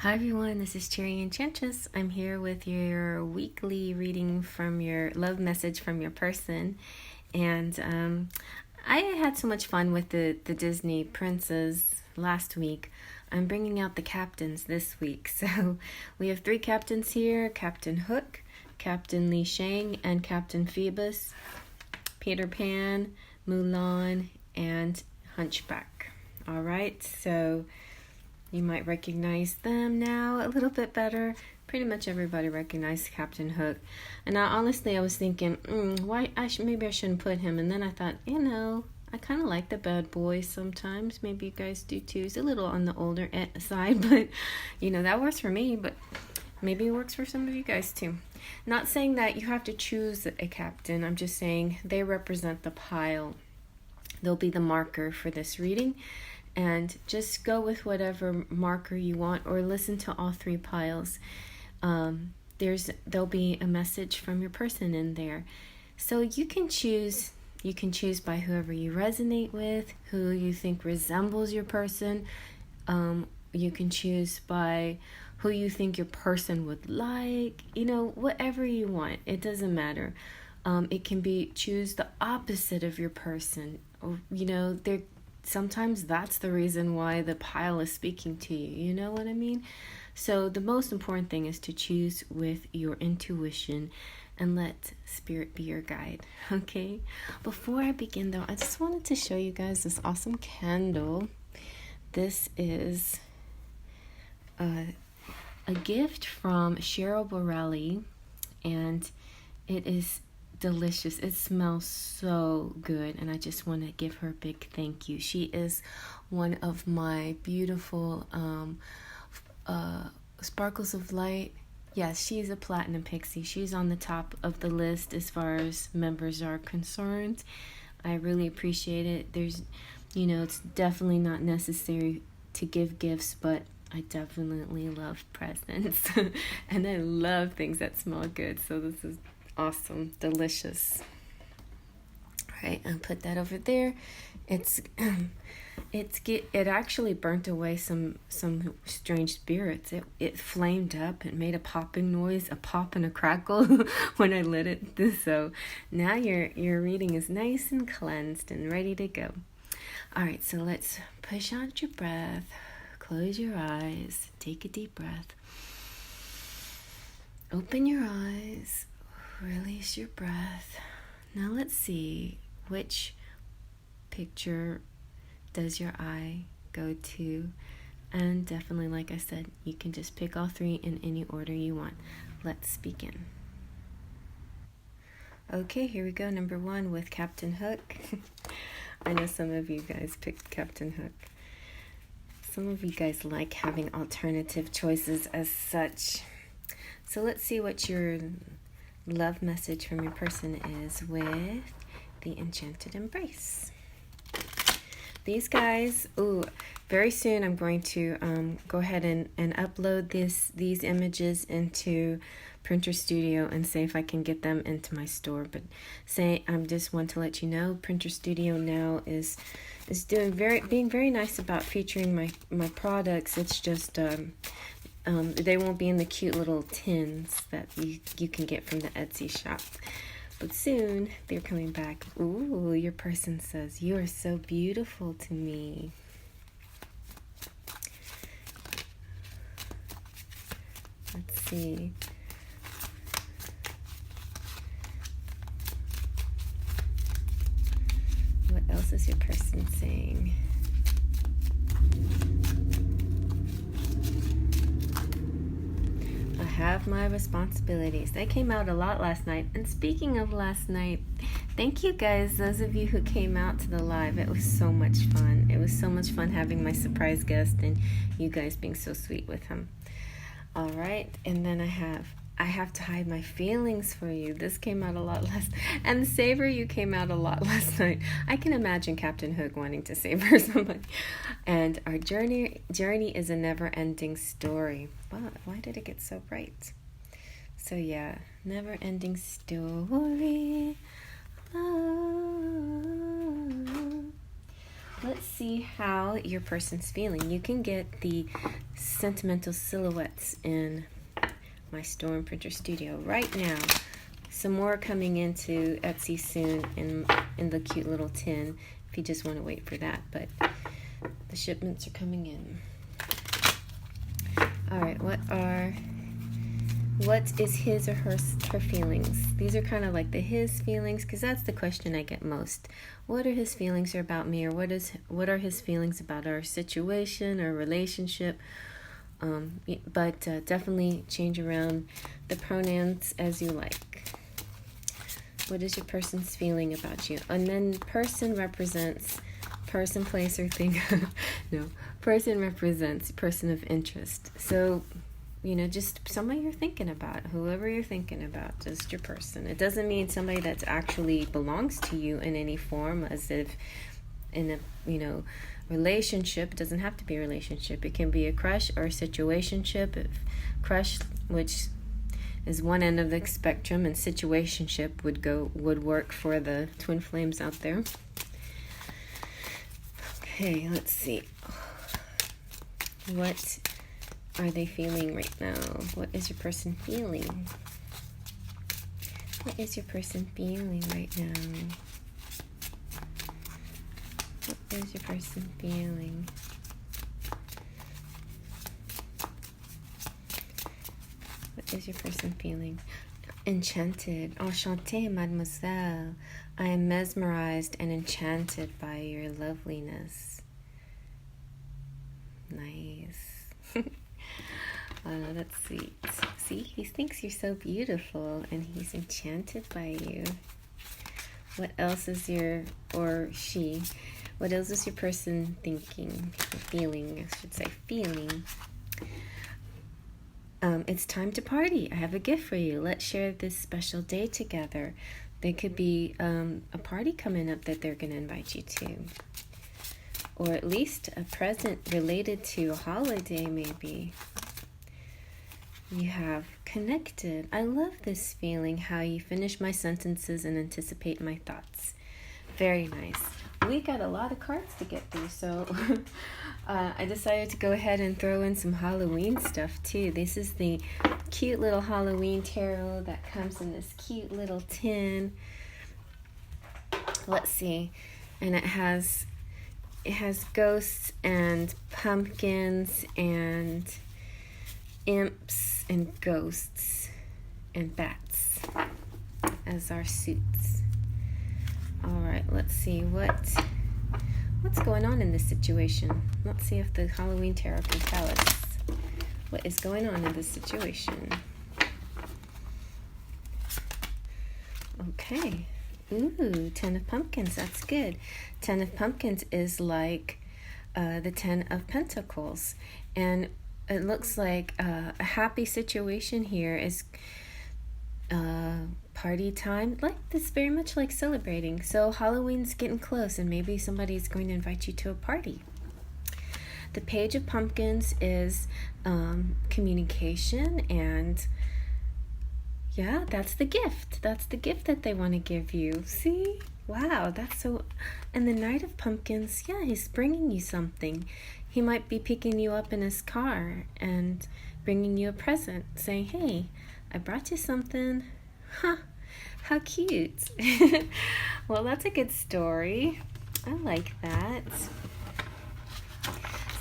Hi everyone, this is CherryEnchantress. I'm here with your weekly reading from your love message from your person. And I had so much fun with the Disney princes last week. I'm bringing out the captains this week. So we have 3 captains here: Captain Hook, Captain Li Shang, and Captain Phoebus, Peter Pan, Mulan, and Hunchback. All right, so you might recognize them now a little bit better. Pretty much everybody recognized Captain Hook. And honestly, I was thinking, maybe I shouldn't put him. And then I thought, I kind of like the bad boys sometimes. Maybe you guys do too. It's a little on the older side, but that works for me. But maybe it works for some of you guys too. Not saying that you have to choose a captain. I'm just saying they represent the pile. They'll be the marker for this reading. And just go with whatever marker you want, or listen to all 3 piles. There'll be a message from your person in there. So you can choose by whoever you resonate with, who you think resembles your person. You can choose by who you think your person would like. Whatever you want. It doesn't matter. It can be choose the opposite of your person. Or sometimes that's the reason why the pile is speaking to you. You know what I mean? So the most important thing is to choose with your intuition and let spirit be your guide. Okay? Before I begin though, I just wanted to show you guys this awesome candle. This is a gift from Cheryl Borelli, and it is delicious. It smells so good, and I just want to give her a big thank you. She is one of my beautiful sparkles of light. Yes, she's a platinum pixie. She's on the top of the list as far as members are concerned. I really appreciate it. There's it's definitely not necessary to give gifts, but I definitely love presents and I love things that smell good. So this is awesome, delicious. All right, I'll put that over there. It actually burnt away some strange spirits. It flamed up. It made a popping noise, a pop and a crackle when I lit it. So now your reading is nice and cleansed and ready to go. All right, so let's push out your breath. Close your eyes. Take a deep breath. Open your eyes. Release your breath. Now let's see, which picture does your eye go to? And definitely, like I said, you can just pick all 3 in any order you want. Let's begin. Okay, here we go. Number 1 with Captain Hook. I know some of you guys picked Captain Hook. Some of you guys like having alternative choices as such. So let's see what your love message from your person is with the Enchanted Embrace. These guys, very soon I'm going to go ahead and upload these images into Printer Studio and see if I can get them into my store. But I just want to let you know, Printer Studio now is being very nice about featuring my products. It's just they won't be in the cute little tins that you can get from the Etsy shop. But soon, they're coming back. Ooh, your person says, "You are so beautiful to me." Let's see. What else is your person saying? Have my responsibilities. They came out a lot last night. And speaking of last night, thank you guys, those of you who came out to the live. It was so much fun. It was so much fun having my surprise guest and you guys being so sweet with him. All right, and then I have to hide my feelings for you. This came out a lot last. And Saber, you came out a lot last night. I can imagine Captain Hook wanting to save her somebody. And our journey is a never-ending story. But why did it get so bright? So yeah, never-ending story. let's see how your person's feeling. You can get the Sentimental Silhouettes in my Storm Printer Studio right now. Some more coming into Etsy soon in the cute little tin if you just want to wait for that, but the shipments are coming in. All right, what is his or her feelings? These are kind of like the his feelings, because that's the question I get most. What are his feelings about me, or what are his feelings about our situation or relationship? But definitely change around the pronouns as you like. What is your person's feeling about you? And then person represents person, place, or thing. No, person represents person of interest. So, just somebody you're thinking about, whoever you're thinking about, just your person. It doesn't mean somebody that actually belongs to you in any form, as if in a, relationship. It doesn't have to be a relationship. It can be a crush or a situationship. If crush, which is one end of the spectrum, and situationship would work for the twin flames out there. Okay, let's see. What are they feeling right now? What is your person feeling? What is your person feeling right now? What is your person feeling? What is your person feeling? Enchanted. Enchantée, mademoiselle. I am mesmerized and enchanted by your loveliness. Nice. That's sweet. See, he thinks you're so beautiful and he's enchanted by you. What else is what else is your person thinking? Feeling, I should say, feeling. It's time to party. I have a gift for you. Let's share this special day together. There could be a party coming up that they're going to invite you to. Or at least a present related to a holiday, maybe. You have connected. I love this feeling, how you finish my sentences and anticipate my thoughts. Very nice. We got a lot of cards to get through, so I decided to go ahead and throw in some Halloween stuff too. This is the cute little Halloween tarot that comes in this cute little tin. Let's see. And it has ghosts and pumpkins and imps and ghosts and bats as our suits. All right, let's see what's going on in this situation. Let's see if the Halloween tarot can tell us what is going on in this situation. Okay. Ooh, 10 of Pumpkins. That's good. 10 of Pumpkins is like the 10 of Pentacles. And it looks like a happy situation here is party time. Like this, very much like celebrating. So Halloween's getting close and maybe somebody's going to invite you to a party. The Page of Pumpkins is communication, and yeah, that's the gift. That's the gift that they want to give you. See? Wow, that's so... And the Knight of Pumpkins, yeah, he's bringing you something. He might be picking you up in his car and bringing you a present, saying, hey, I brought you something. Huh, how cute. Well, that's a good story. I like that.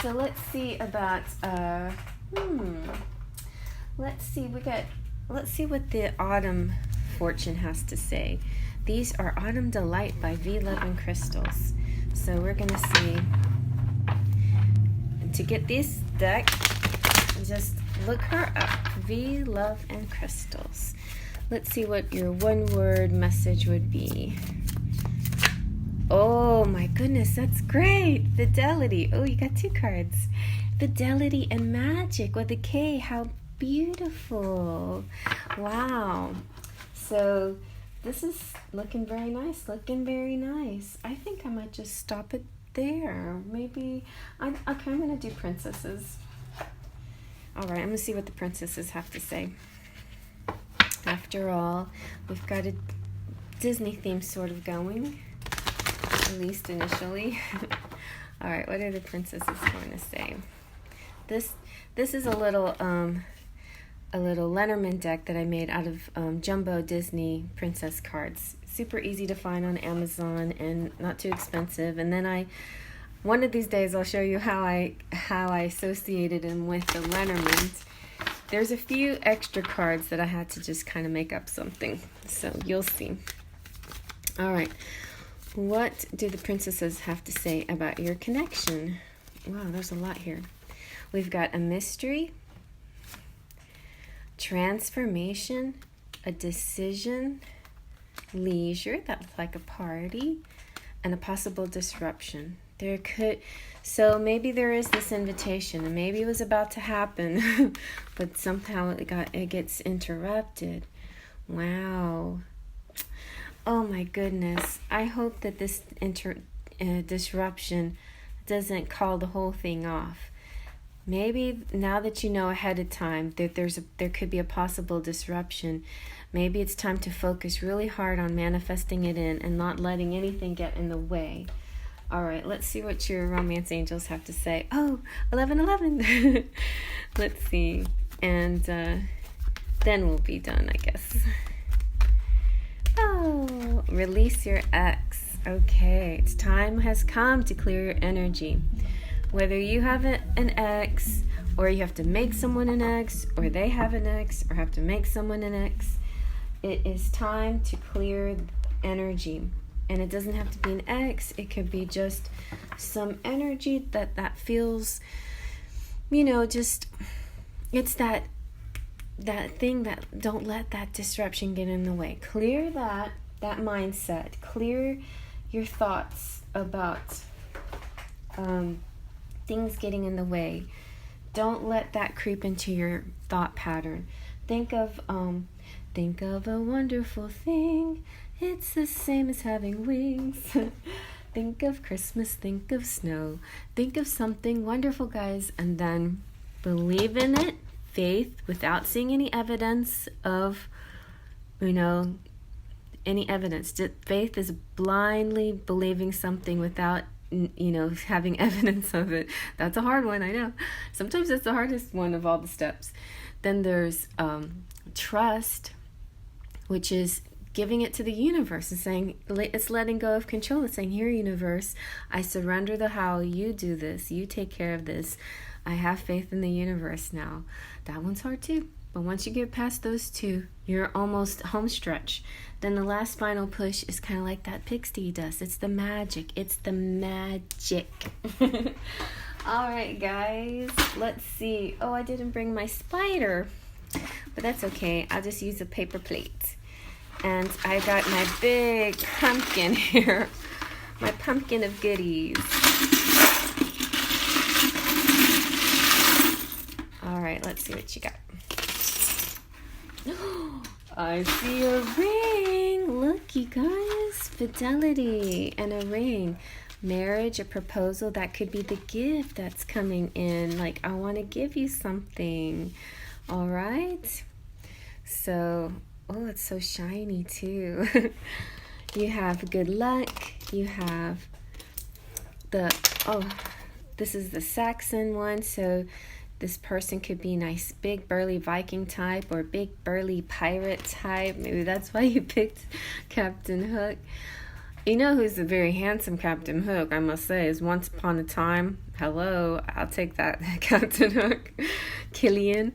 So let's see about, let's see what the Autumn Fortune has to say. These are Autumn Delight by V Love and Crystals. So we're going to see. And to get this deck, just look her up. V Love and Crystals. Let's see what your one-word message would be. Oh my goodness, that's great. Fidelity. Oh, you got two cards. Fidelity and Magic with a K. How beautiful. Wow. So this is looking very nice. Looking very nice. I think I might just stop it there. Maybe. I'm going to do princesses. All right, I'm going to see what the princesses have to say. After all, we've got a Disney theme sort of going. At least initially. All right, what are the princesses going to say? This is a little Lenormand deck that I made out of jumbo Disney princess cards. Super easy to find on Amazon and not too expensive. And then one of these days I'll show you how I associated them with the Lenormand. There's a few extra cards that I had to just kind of make up something. So you'll see. All right. What do the princesses have to say about your connection? Wow, there's a lot here. We've got a mystery, transformation, a decision, leisure, that's like a party, and a possible disruption. So maybe there is this invitation, and maybe it was about to happen, but somehow it gets interrupted. Wow. Oh my goodness. I hope that this disruption doesn't call the whole thing off. Maybe now that you know ahead of time that there could be a possible disruption, maybe it's time to focus really hard on manifesting it in and not letting anything get in the way. All right, let's see what your romance angels have to say. Oh, 1111. Let's see. And then we'll be done, I guess. Oh, release your ex. Okay, it's time has come to clear your energy. Whether you have an ex, or you have to make someone an ex, or they have an ex, or have to make someone an ex, it is time to clear energy. And it doesn't have to be an ex. It could be just some energy that feels, just, it's that thing that don't let that disruption get in the way. Clear that mindset. Clear your thoughts about things getting in the way. Don't let that creep into your thought pattern. Think of a wonderful thing. It's the same as having wings. Think of Christmas, think of snow. Think of something wonderful, guys, and then believe in it. Faith without seeing any evidence of, any evidence. Faith is blindly believing something without, having evidence of it. That's a hard one, I know. Sometimes it's the hardest one of all the steps. Then there's trust, which is giving it to the universe and saying, it's letting go of control. It's saying, here, universe, I surrender the how. You do this. You take care of this. I have faith in the universe now. That one's hard too. But once you get past those two, you're almost home stretch. Then the last final push is kind of like that pixie dust. It's the magic. It's the magic. All right, guys. Let's see. Oh, I didn't bring my spider. But that's okay. I'll just use a paper plate. And I got my big pumpkin here. My pumpkin of goodies. All right, let's see what you got. I see a ring. Look, you guys. Fidelity and a ring. Marriage, a proposal. That could be the gift that's coming in. Like, I want to give you something. All right. So, oh, it's so shiny too. You have good luck. You have this is the Saxon one. So this person could be nice, big burly Viking type or big burly pirate type. Maybe that's why you picked Captain Hook. You know who's a very handsome Captain Hook, I must say, is Once Upon a Time. Hello, I'll take that, Captain Hook. Killian.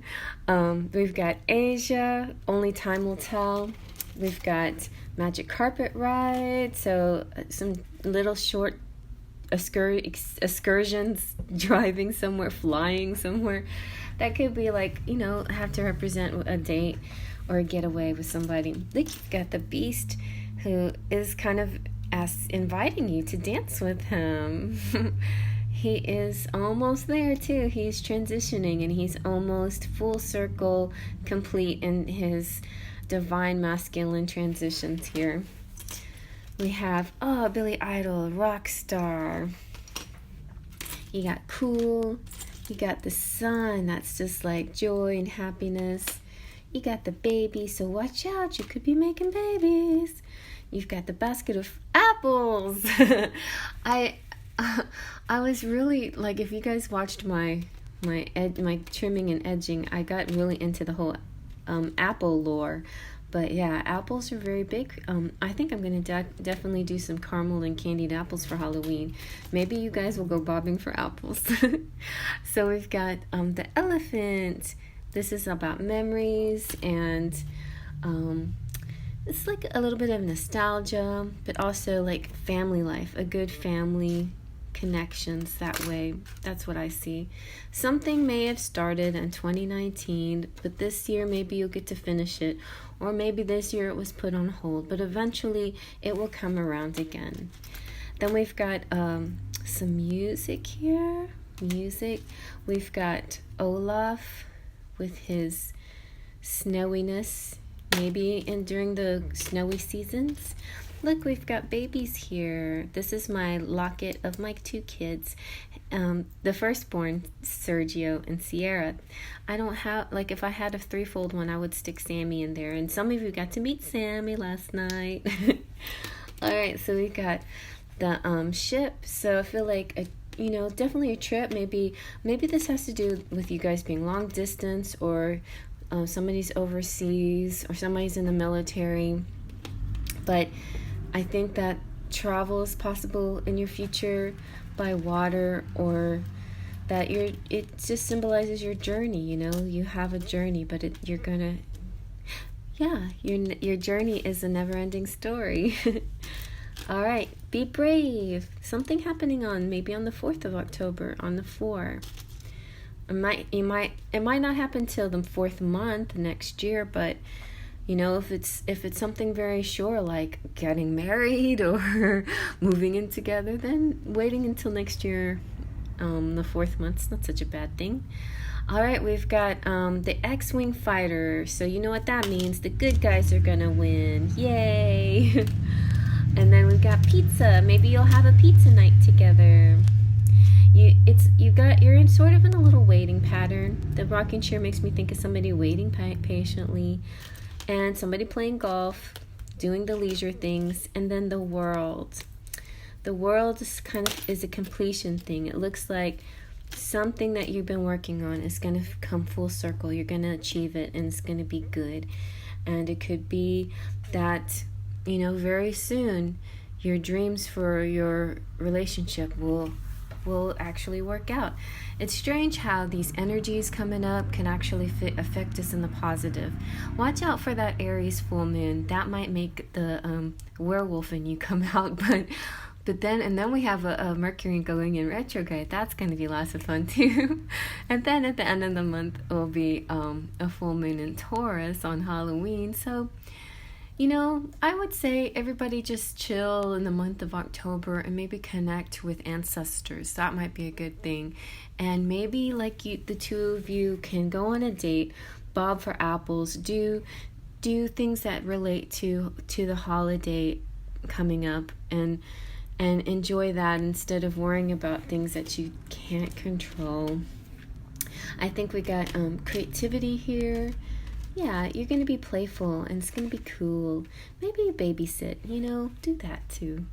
We've got Asia, Only Time Will Tell. We've got Magic Carpet Ride, so some little short excursions, driving somewhere, flying somewhere. That could be like, have to represent a date or a getaway with somebody. Like, you've got the Beast, who is kind of inviting you to dance with him. He is almost there too. He's transitioning and he's almost full circle complete in his divine masculine transitions here. We have, Billy Idol, rock star. You got cool. You got the sun. That's just like joy and happiness. You got the baby, so watch out. You could be making babies. You've got the basket of apples. I was really like, if you guys watched my trimming and edging, I got really into the whole apple lore. But yeah, apples are very big. I think I'm gonna definitely do some caramel and candied apples for Halloween. Maybe you guys will go bobbing for apples. So we've got the elephant. This is about memories, and it's like a little bit of nostalgia, but also like family life, a good family connections that way. That's what I see. Something may have started in 2019, but this year maybe you'll get to finish it, or maybe this year it was put on hold, but eventually it will come around again. Then we've got some music here. We've got Olaf with his snowiness, maybe during the snowy seasons. Look, we've got babies here. This is my locket of my 2 kids. The firstborn, Sergio and Sierra. I don't have, like, if I had a threefold one, I would stick Sammy in there. And some of you got to meet Sammy last night. All right, so we got the ship. So I feel like, definitely a trip. Maybe this has to do with you guys being long distance, or somebody's overseas, or somebody's in the military. But I think that travel is possible in your future by water, or that it just symbolizes your journey. You have a journey, but your journey is a never-ending story. All right, be brave. Something happening maybe on the 4th of October, on the 4. It might not happen till the 4th month next year, but if it's something very sure, like getting married or moving in together, then waiting until next year, the 4th month's not such a bad thing. All right, we've got the X-Wing fighter. So you know what that means. The good guys are gonna win. Yay! And then we've got pizza. Maybe you'll have a pizza night together. You're in sort of in a little waiting pattern. The rocking chair makes me think of somebody waiting patiently, and somebody playing golf, doing the leisure things, and then the world. The world is a completion thing. It looks like something that you've been working on is going to come full circle. You're going to achieve it, and it's going to be good. And it could be that, very soon your dreams for your relationship will actually work out. It's strange how these energies coming up can actually affect us in the positive. Watch out for that Aries full moon. That might make the werewolf in you come out, but then we have a Mercury going in retrograde. That's going to be lots of fun too. And then at the end of the month will be a full moon in Taurus on Halloween. So I would say everybody just chill in the month of October and maybe connect with ancestors. That might be a good thing. And maybe the 2 of you can go on a date, bob for apples, do things that relate to the holiday coming up, and enjoy that instead of worrying about things that you can't control. I think we got creativity here. Yeah, you're going to be playful, and it's going to be cool. Maybe you babysit, do that too.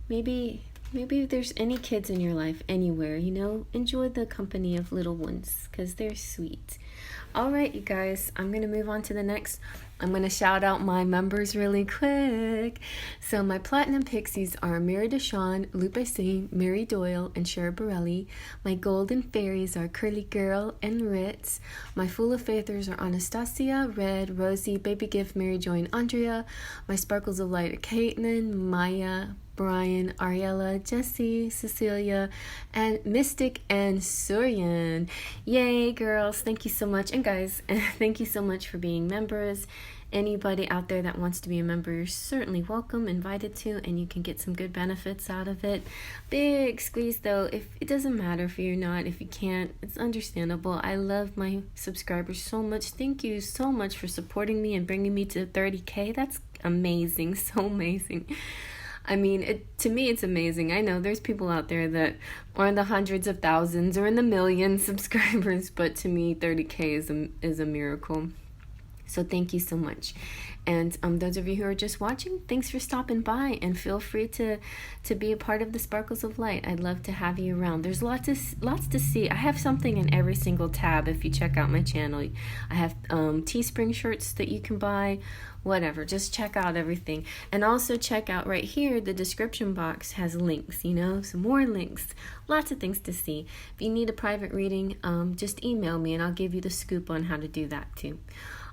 Maybe if there's any kids in your life anywhere, enjoy the company of little ones, because they're sweet. All right, you guys, I'm going to move on to the next. I'm going to shout out my members really quick. So my Platinum Pixies are Mary Deshawn, Lupe Singh, Mary Doyle, and Cher Borelli. My Golden Fairies are Curly Girl and Ritz. My Fool of Faithers are Anastasia, Red, Rosie, Baby Gift, Mary Jo, and Andrea. My Sparkles of Light are Caitlin, Maya, Brian, Ariella, Jessie, Cecilia, and Mystic and Suryan. Yay, girls. Thank you so much. And guys, thank you so much for being members. Anybody out there that wants to be a member, you're certainly welcome, invited to, and you can get some good benefits out of it. Big squeeze though. If it doesn't matter if you're not, if you can't, it's understandable. I love my subscribers so much. Thank you so much for supporting me and bringing me to 30K. That's amazing. So amazing. I mean, to me, it's amazing. I know there's people out there that are in the hundreds of thousands or in the millions subscribers, but to me, 30K is a miracle. So thank you so much. And those of you who are just watching, thanks for stopping by, and feel free to be a part of the Sparkles of Light. I'd love to have you around. There's lots to see. I have something in every single tab. If you check out my channel, I have Teespring shirts that you can buy, whatever. Just check out everything. And also check out right here, the description box has links, some more links. Lots of things to see. If you need a private reading, just email me and I'll give you the scoop on how to do that too.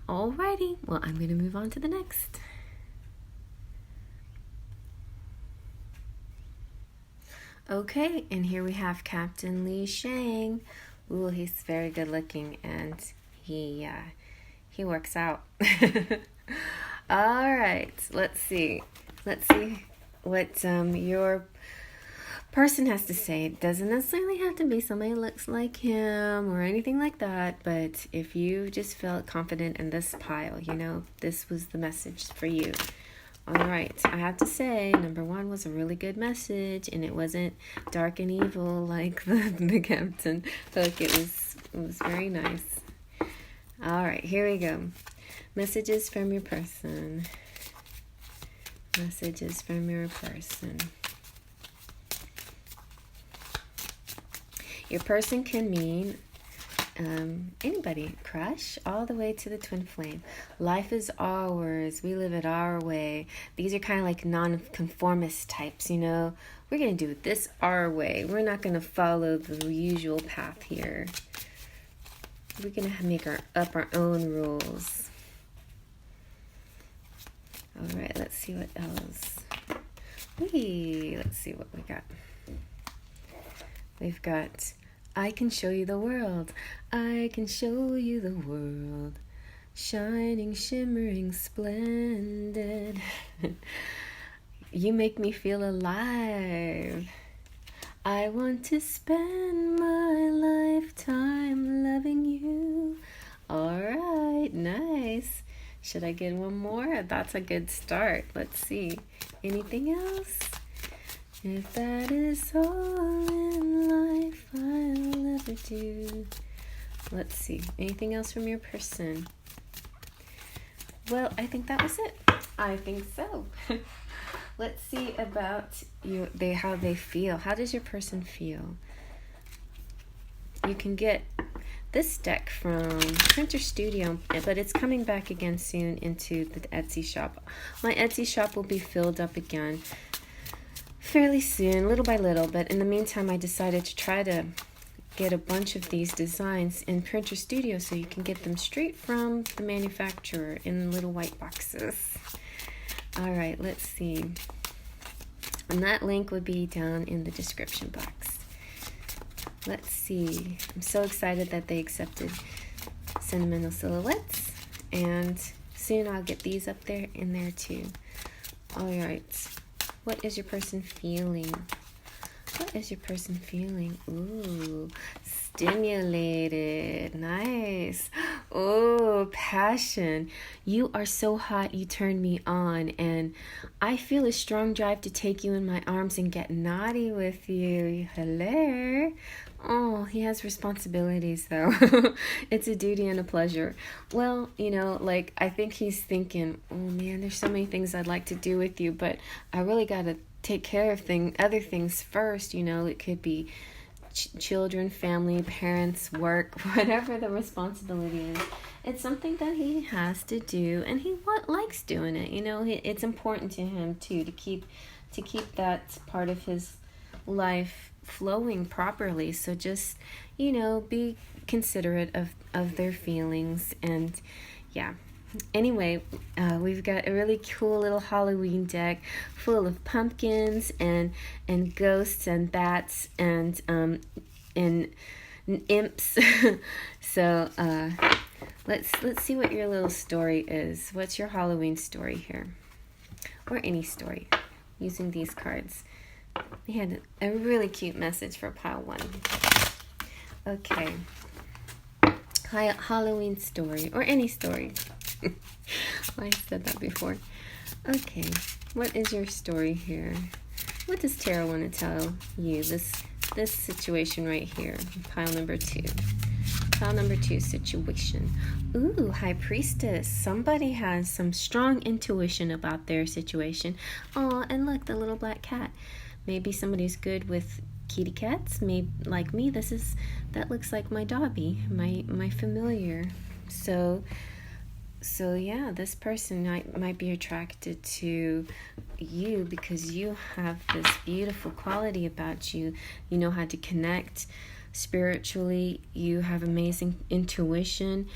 Alrighty, well, I'm going to move on to the next. Okay, and here we have Captain Li Shang. Ooh, he's very good looking, and he works out. All right, let's see what your person has to say. It doesn't necessarily have to be somebody who looks like him or anything like that, but if you just felt confident in this pile, this was the message for you. All right, I have to say, number one was a really good message, and it wasn't dark and evil like the captain. Like it was very nice. All right, here we go. Messages from your person. Messages from your person. Your person can mean anybody, crush, all the way to the twin flame. Life is ours. We live it our way. These are kind of like non-conformist types, We're going to do this our way. We're not going to follow the usual path here. We're going to make up our own rules. All right, let's see what else. Let's see what we got. We've got, I can show you the world. I can show you the world. Shining, shimmering, splendid. You make me feel alive. I want to spend my lifetime loving you. All right, nice. Should I get one more? That's a good start. Let's see. Anything else? If that is all in life I'll ever do. Let's see. Anything else from your person? Well, I think that was it. I think so. Let's see about how they feel. How does your person feel? You can get this deck from Printer Studio, but it's coming back again soon into the Etsy shop. My Etsy shop will be filled up again fairly soon, little by little, but in the meantime I decided to try to get a bunch of these designs in Printer Studio so you can get them straight from the manufacturer in little white boxes. All right, let's see. And that link would be down in the description box. Let's see. I'm so excited that they accepted Sentimental Silhouettes, and soon I'll get these up there in there too. All right. What is your person feeling? What is your person feeling? Ooh, stimulated. Nice. Oh, passion. You are so hot, you turn me on, and I feel a strong drive to take you in my arms and get naughty with you. Hello. Oh, he has responsibilities though. It's a duty and a pleasure. Well, I think he's thinking, oh man, there's so many things I'd like to do with you, but I really got to take care of other things first. It could be children, family, parents, work, whatever the responsibility is. It's something that he has to do, and he likes doing it. It's important to him too to keep that part of his life flowing properly. So just be considerate of their feelings. And yeah, anyway, we've got a really cool little Halloween deck full of pumpkins and ghosts and bats and imps. So let's see what your little story is. What's your Halloween story here, or any story using these cards? We had a really cute message for pile 1. Okay. Halloween story, or any story. I said that before. Okay. What is your story here? What does Tarot want to tell you? This situation right here, pile number 2. Pile number 2, situation. Ooh, High Priestess. Somebody has some strong intuition about their situation. Oh, and look, the little black cat. Maybe somebody's good with kitty cats. Maybe like me, that looks like my Dobby, my familiar. So yeah, this person might be attracted to you because you have this beautiful quality about you. You know how to connect spiritually. You have amazing intuition.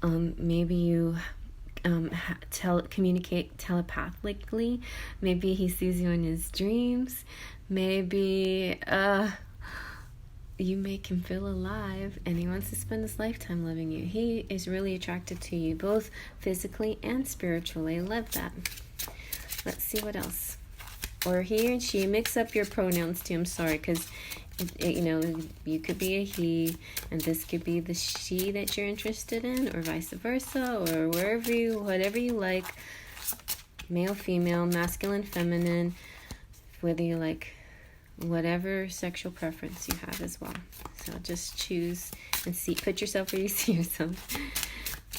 Maybe you communicate telepathically. Maybe he sees you in his dreams. Maybe you make him feel alive and he wants to spend his lifetime loving you. He is really attracted to you, both physically and spiritually. I love that. Let's see what else. Or he and she. Mix up your pronouns too. I'm sorry, because you could be a he and this could be the she that you're interested in, or vice versa, or whatever you like. Male, female, masculine, feminine, whether you like whatever sexual preference you have as well. So just choose and see, put yourself where you see yourself.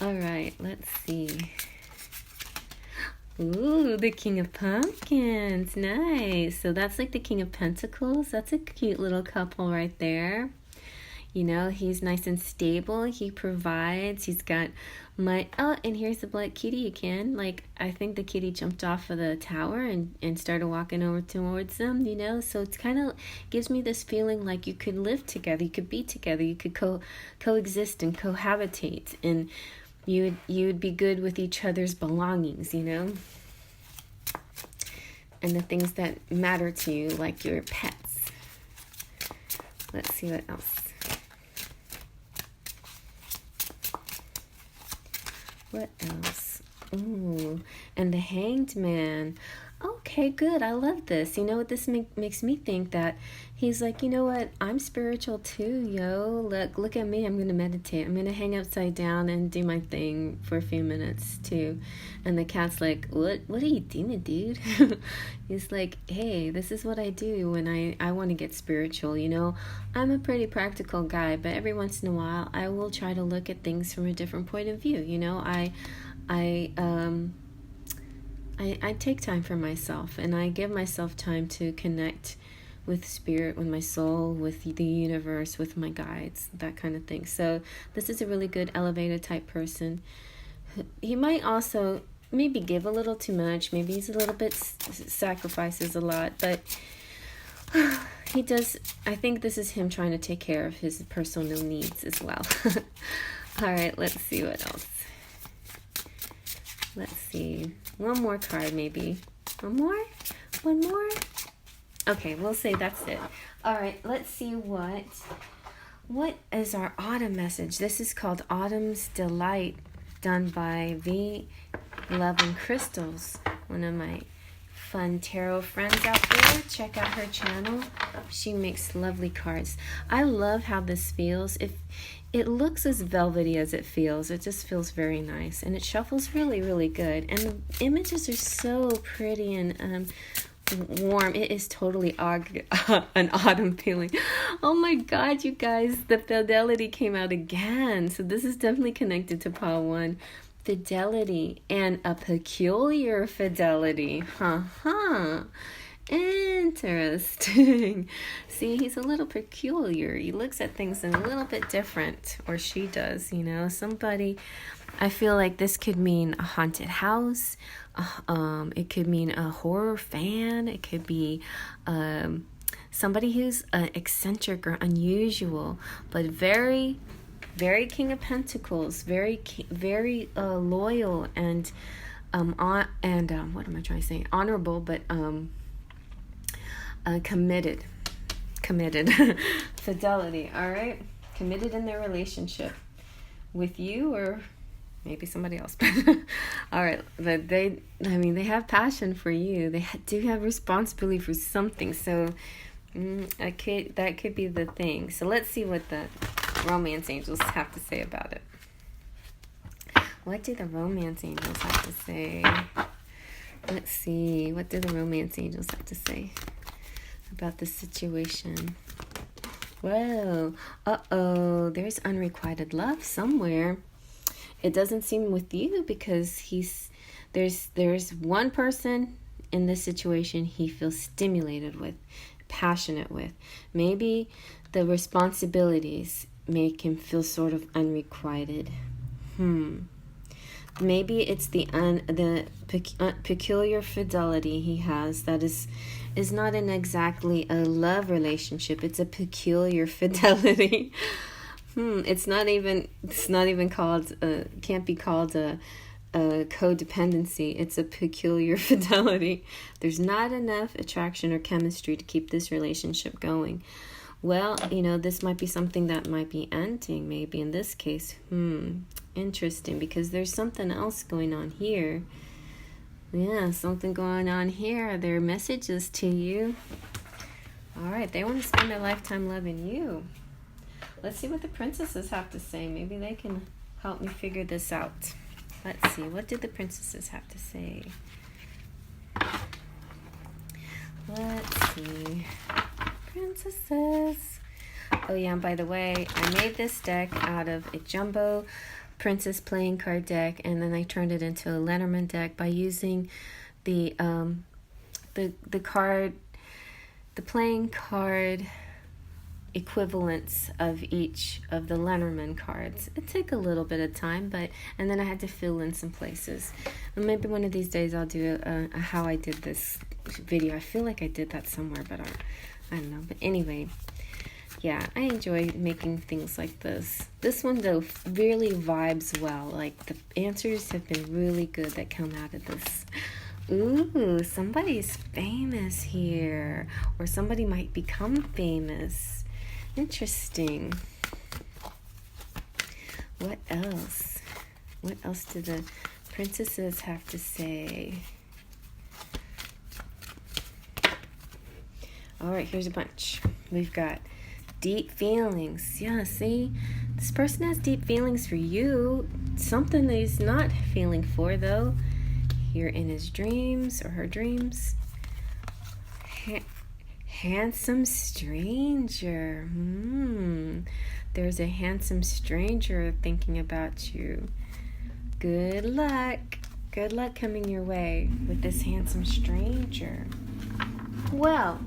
All right, let's see. Ooh, the King of Pumpkins. Nice. So that's like the King of Pentacles. That's a cute little couple right there. You know, he's nice and stable. He provides. He's got and here's the black kitty again. Like, I think the kitty jumped off of the tower and started walking over towards them, you know. So it's kind of gives me this feeling like you could live together. You could be together. You could coexist and cohabitate. And you'd be good with each other's belongings, you know. And the things that matter to you, like your pets. Let's see what else. What else? Ooh, and the Hanged Man. Okay, good. I love this. You know what this makes me think? That he's like, you know what? I'm spiritual too, yo. Look at me. I'm going to meditate. I'm going to hang upside down and do my thing for a few minutes too. And the cat's like, what are you doing, dude? He's like, hey, this is what I do when I want to get spiritual, you know. I'm a pretty practical guy, but every once in a while I will try to look at things from a different point of view, you know. I take time for myself, and I give myself time to connect with spirit, with my soul, with the universe, with my guides, that kind of thing. So this is a really good elevated type person. He might also maybe give a little too much. Maybe he's a little bit sacrifices a lot, but he does. I think this is him trying to take care of his personal needs as well. All right, let's see what else. Let's see. One more card, maybe. One more? Okay, we'll say that's it. All right, let's see what is our autumn message. This is called Autumn's Delight, done by V Love and Crystals, one of my fun tarot friends out there. Check out her channel. She makes lovely cards. I love how this feels. It looks as velvety as it feels. It just feels very nice. And it shuffles really, really good. And the images are so pretty and warm. It is totally an autumn feeling. Oh my God, you guys. The fidelity came out again. So this is definitely connected to pile 1. Fidelity and a peculiar fidelity. Interesting. See, he's a little peculiar. He looks at things in a little bit different, or she does, you know. Somebody, I feel like this could mean a haunted house. It could mean a horror fan. It could be somebody who's eccentric or unusual, but very, very King of Pentacles, very loyal and what am I trying to say? Honorable, but committed fidelity. All right, committed in their relationship with you or maybe somebody else. All right, but they have passion for you. They do have responsibility for something. So that could be the thing. So let's see what the romance angels have to say about it. What do the romance angels have to say? Let's see. What do the romance angels have to say about the situation? Whoa. Uh-oh. There's unrequited love somewhere. It doesn't seem with you because there's one person in this situation he feels stimulated with, passionate with. Maybe the responsibilities make him feel sort of unrequited. Maybe it's the peculiar fidelity he has that is not exactly a love relationship. It's a peculiar fidelity. It's not even called can't be called a codependency. It's a peculiar fidelity. There's not enough attraction or chemistry to keep this relationship going. Well, this might be something that might be ending, maybe in this case. Interesting, because there's something else going on here. Yeah, something going on here. There are messages to you. All right, they want to spend their lifetime loving you. Let's see what the princesses have to say. Maybe they can help me figure this out. Let's see. What did the princesses have to say? Let's see. Princesses. Oh yeah, and by the way, I made this deck out of a jumbo princess playing card deck, and then I turned it into a Lenormand deck by using the playing card equivalents of each of the Lenormand cards. It took a little bit of time, and then I had to fill in some places. And maybe one of these days I'll do a how I did this video. I feel like I did that somewhere, but I don't know. But anyway, yeah, I enjoy making things like this. This one, though, really vibes well. Like, the answers have been really good that come out of this. Ooh, somebody's famous here. Or somebody might become famous. Interesting. What else? What else do the princesses have to say? All right, here's a bunch. We've got deep feelings. Yeah, see? This person has deep feelings for you. Something that he's not feeling for, though. Here in his dreams or her dreams. Handsome stranger. There's a handsome stranger thinking about you. Good luck. Good luck coming your way with this handsome stranger. Well,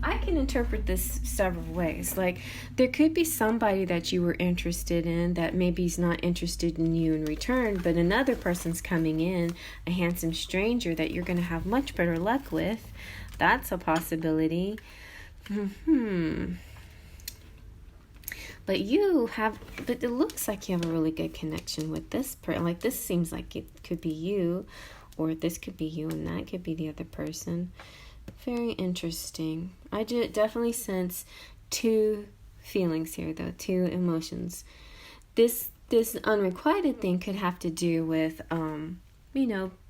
I can interpret this several ways. Like, there could be somebody that you were interested in that maybe is not interested in you in return, but another person's coming in, a handsome stranger that you're going to have much better luck with. That's a possibility. But it looks like you have a really good connection with this person. Like, this seems like it could be you, or this could be you and that could be the other person. Very interesting. I definitely sense two feelings here, though, two emotions. This unrequited thing could have to do with,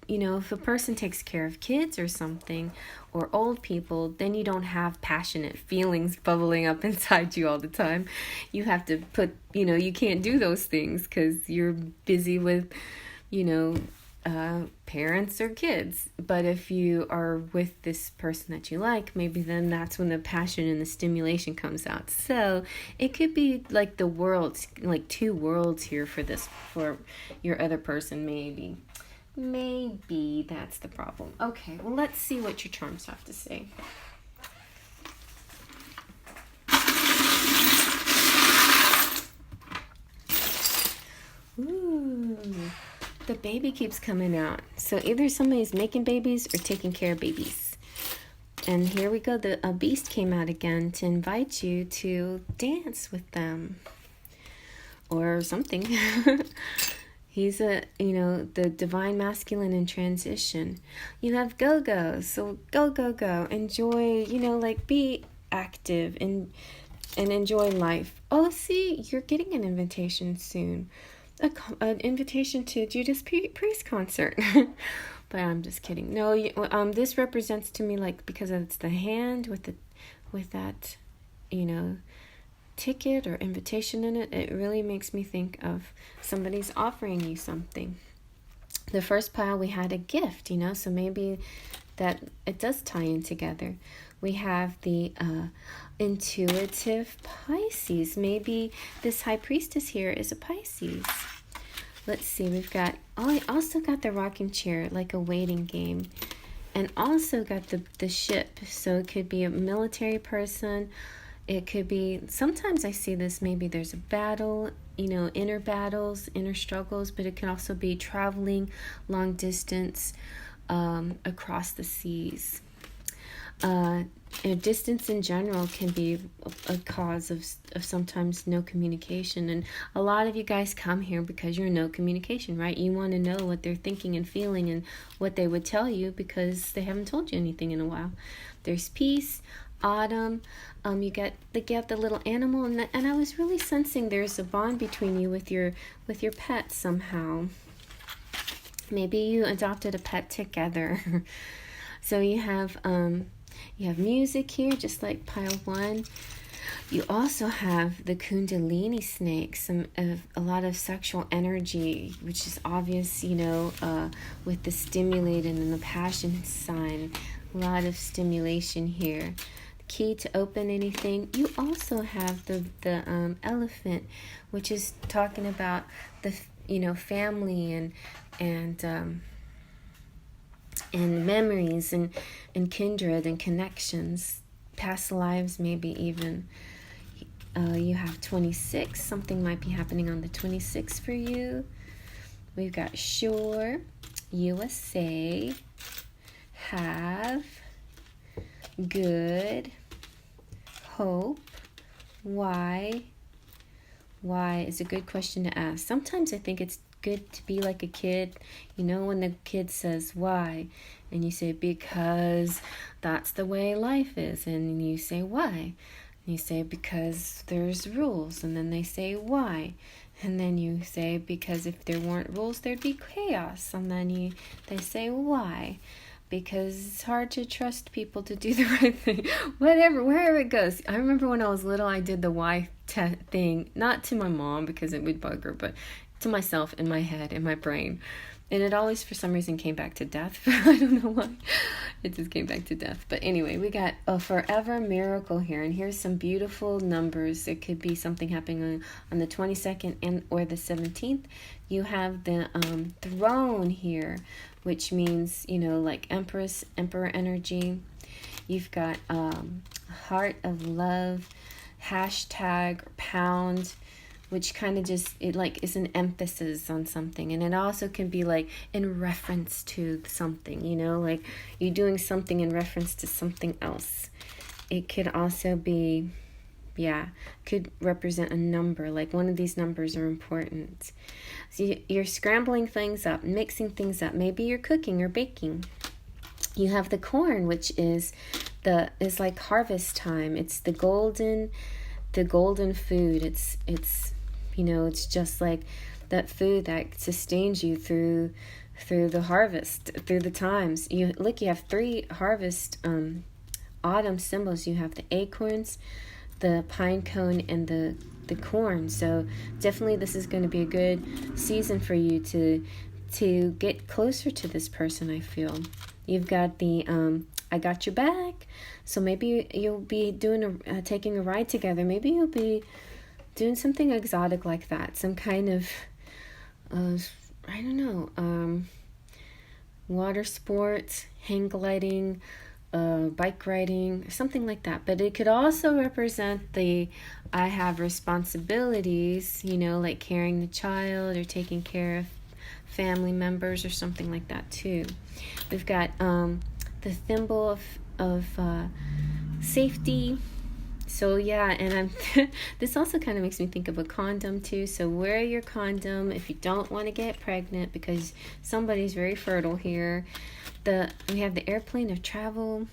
if a person takes care of kids or something, or old people, then you don't have passionate feelings bubbling up inside you all the time. You have to you can't do those things because you're busy with, parents or kids. But if you are with this person that you like, maybe then that's when the passion and the stimulation comes out. So it could be like the worlds, like two worlds here for your other person, maybe. Maybe that's the problem. Okay, well, let's see what your charms have to say. Ooh, the baby keeps coming out. So either somebody's making babies or taking care of babies. And here we go. A beast came out again to invite you to dance with them. Or something. He's the divine masculine in transition. You have go-go. So go. Enjoy, be active and enjoy life. Oh, see, you're getting an invitation soon. An invitation to Judas Priest concert. But I'm just kidding. No, this represents to me, like, because it's the hand with that, ticket or invitation in it, it really makes me think of somebody's offering you something. The first pile we had a gift, so maybe that it does tie in together. We have the intuitive Pisces. Maybe this high priestess here is a Pisces. Let's see, we've got, oh, I also got the rocking chair, like a waiting game. And also got the ship. So it could be a military person. It could be, sometimes I see this, maybe there's a battle, you know, inner battles, inner struggles, but it can also be traveling long distance across the seas. Distance in general can be a cause of sometimes no communication, and a lot of you guys come here because you're no communication, right? You want to know what they're thinking and feeling and what they would tell you because they haven't told you anything in a while. There's peace, autumn, you get the little animal, and I was really sensing there's a bond between you with your pet somehow. Maybe you adopted a pet together. So you have music here, just like pile 1. You also have the Kundalini snake, a lot of sexual energy, which is obvious, you know, with the stimulated and the passion sign. A lot of stimulation here. The key to open anything. You also have the elephant, which is talking about the, you know, family and memories and kindred and connections, past lives maybe even. You have 26. Something might be happening on the 26th for you. We've got sure, USA, have, good, hope, why. Why is a good question to ask. Sometimes I think it's good to be like a kid, you know, when the kid says why, and you say because that's the way life is, and you say why, and you say because there's rules, and then they say why, and then you say because if there weren't rules there'd be chaos, and then they say why, because it's hard to trust people to do the right thing. Whatever, wherever it goes. I remember when I was little, I did the why thing, not to my mom because it would bug her, but to myself in my head, in my brain. And it always, for some reason, came back to death. I don't know why. It just came back to death. But anyway, we got a forever miracle here. And here's some beautiful numbers. It could be something happening on the 22nd or the 17th. You have the throne here, which means, you know, like Empress, Emperor energy. You've got heart of love, hashtag, pound, which kind of just, it like is an emphasis on something. And it also can be like in reference to something, you know, like you're doing something in reference to something else. It could also be, could represent a number, like one of these numbers are important. So you're scrambling things up, mixing things up. Maybe you're cooking or baking. You have the corn, which is like harvest time. It's the golden food. It's you know, it's just like that food that sustains you through the harvest, through the times. You have 3 harvest autumn symbols. You have the acorns, the pine cone, and the corn. So definitely this is going to be a good season for you to get closer to this person, I feel. You've got the I got your back. So maybe you'll be taking a ride together. Maybe you'll be doing something exotic like that. Some kind of, I don't know, water sports, hang gliding, bike riding, something like that. But it could also represent I have responsibilities, you know, like carrying the child or taking care of family members or something like that too. We've got the thimble of safety. So yeah, and this also kind of makes me think of a condom too. So wear your condom if you don't want to get pregnant because somebody's very fertile here. We have the airplane of travel,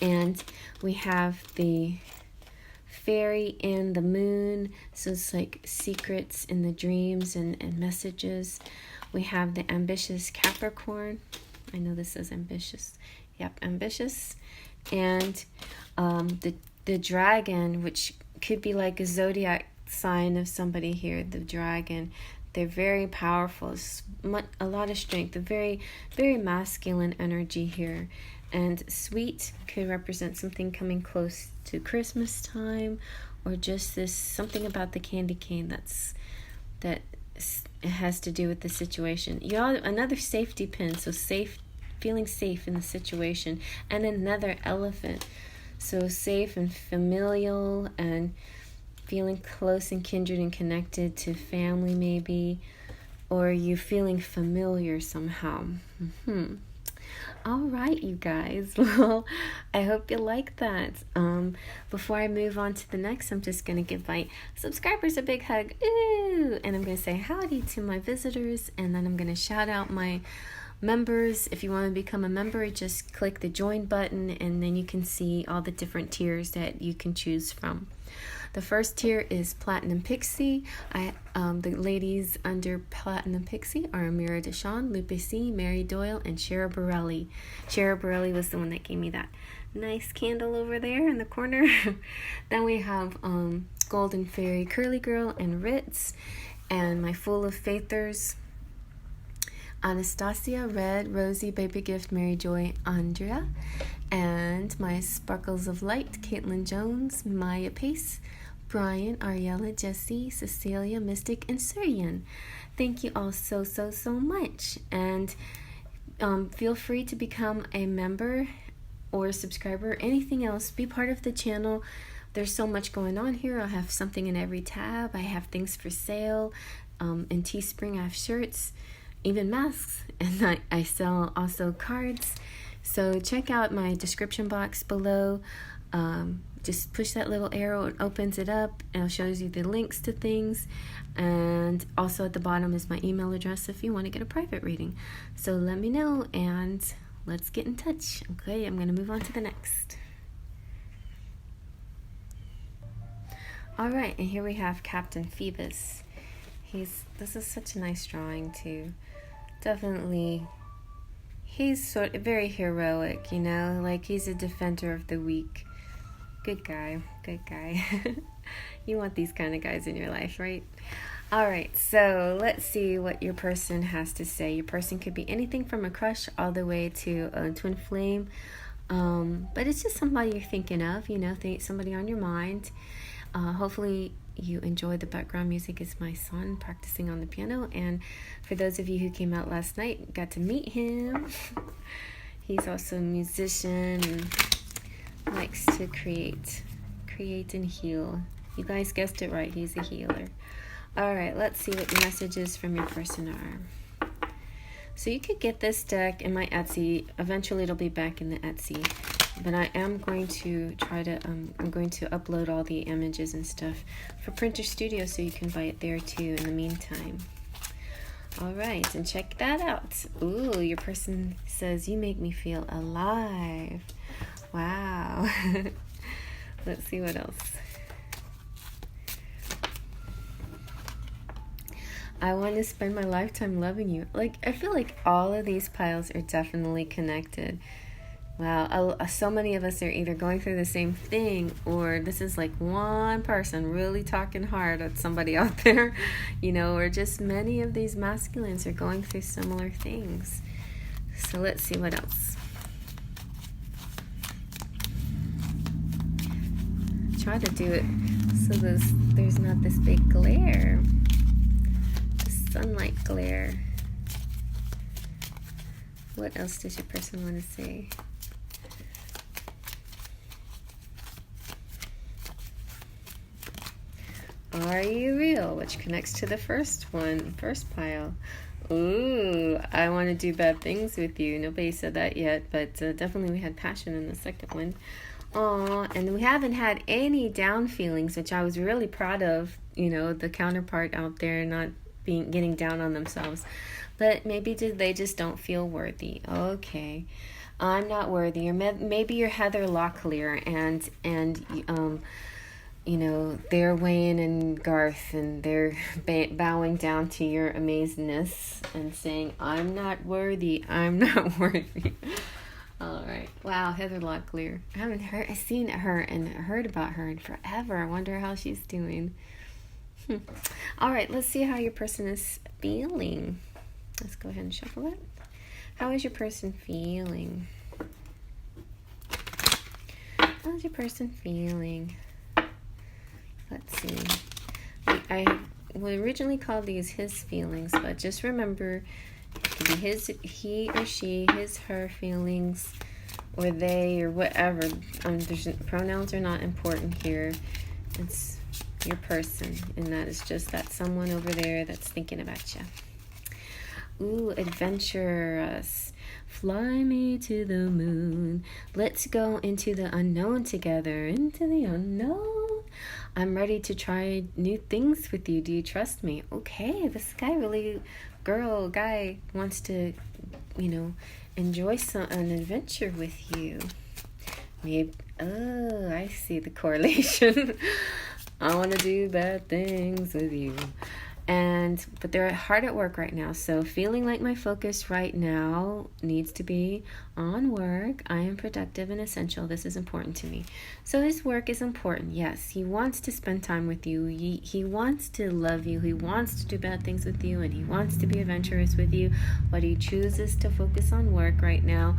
and we have the fairy in the moon. So it's like secrets in the dreams and messages. We have the ambitious Capricorn. I know this says ambitious. Yep, ambitious. And the dragon, which could be like a zodiac sign of somebody here, the dragon. They're very powerful, a lot of strength, a very, very masculine energy here. And sweet could represent something coming close to Christmas time, or just this something about the candy cane that it has to do with the situation. Y'all, another safety pin, so safe, feeling safe in the situation, and another elephant, so safe and familial and feeling close and kindred and connected to family maybe, or you feeling familiar somehow. All right, you guys. Well, I hope you like that. Before I move on to the next, I'm just going to give my subscribers a big hug. Ooh! And I'm going to say howdy to my visitors, and then I'm going to shout out my members. If you want to become a member, just click the join button, and then you can see all the different tiers that you can choose from. The first tier is Platinum Pixie. The ladies under Platinum Pixie are Amira Deshawn, Lupe C, Mary Doyle, and Shara Borelli. Shara Borelli was the one that gave me that nice candle over there in the corner. Then we have Golden Fairy Curly Girl and Ritz, and my Full of Faithers, Anastasia, Red, Rosie, Baby Gift, Mary Joy, Andrea, and my Sparkles of Light, Caitlin Jones, Maya Pace, Brian, Ariella, Jessie, Cecilia, Mystic, and Suryan. Thank you all so much. And feel free to become a member or a subscriber, anything else. Be part of the channel. There's so much going on here. I have something in every tab. I have things for sale. In Teespring, I have shirts, even masks, and I sell also cards. So check out my description box below. Just push that little arrow, it opens it up, and it shows you the links to things. And also at the bottom is my email address if you want to get a private reading. So let me know, and let's get in touch. Okay, I'm going to move on to the next. All right, and here we have Captain Phoebus. This is such a nice drawing too. Definitely, he's sort of very heroic, you know, like he's a defender of the weak. Good guy. You want these kind of guys in your life, right? All right, so let's see what your person has to say. Your person could be anything from a crush all the way to a twin flame, but it's just somebody you're thinking of, you know, somebody on your mind. Hopefully you enjoy the background music. Is my son practicing on the piano, and for those of you who came out last night, got to meet him. He's also a musician and likes to create and heal. You guys guessed it right, he's a healer. All right, let's see what the messages from your person are. So you could get this deck in my Etsy. Eventually it'll be back in the Etsy, but I am going to try to I'm going to upload all the images and stuff for Printer Studio, so you can buy it there too in the meantime. All right, and check that out. Ooh, your person says, you make me feel alive. Wow. Let's see what else. I want to spend my lifetime loving you. Like, I feel like all of these piles are definitely connected. Wow, so many of us are either going through the same thing, or this is like one person really talking hard at somebody out there, you know, or just many of these masculines are going through similar things. So let's see what else. Try to do it so there's not this big glare, the sunlight glare. What else does your person want to say? Are you real? Which connects to the first pile. Ooh, I want to do bad things with you. Nobody said that yet, but definitely we had passion in the second one. Aw, and we haven't had any down feelings, which I was really proud of, you know, the counterpart out there not getting down on themselves. But maybe they just don't feel worthy. Okay, I'm not worthy. Or maybe you're Heather Locklear and you know, they're Wayne and Garth, and they're bowing down to your amazingness and saying, I'm not worthy, I'm not worthy. All right. Wow, Heather Locklear. I haven't seen her and heard about her in forever. I wonder how she's doing. All right, let's see how your person is feeling. Let's go ahead and shuffle it. How is your person feeling? How's your person feeling? Let's see. I originally called these his feelings, but just remember, it could be his, he or she, his, her feelings, or they, or whatever. Pronouns are not important here. It's your person, and that is just that someone over there that's thinking about you. Ooh, adventurous. Fly me to the moon. Let's go into the unknown together. Into the unknown. I'm ready to try new things with you. Do you trust me? Okay, this guy really, guy wants to, enjoy an adventure with you. Maybe, oh, I see the correlation. I want to do bad things with you. But they're hard at work right now. So feeling like my focus right now needs to be on work. I am productive and essential. This is important to me. So his work is important. Yes, he wants to spend time with you. He wants to love you. He wants to do bad things with you. And he wants to be adventurous with you. But he chooses to focus on work right now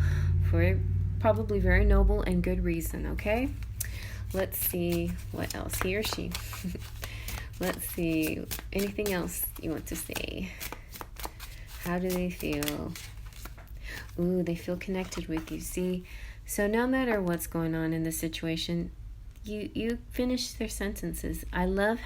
for probably very noble and good reason. Okay? Let's see what else. He or she. Let's see. Anything else you want to say? How do they feel? Ooh, they feel connected with you. See, so no matter what's going on in the situation, you finish their sentences. I love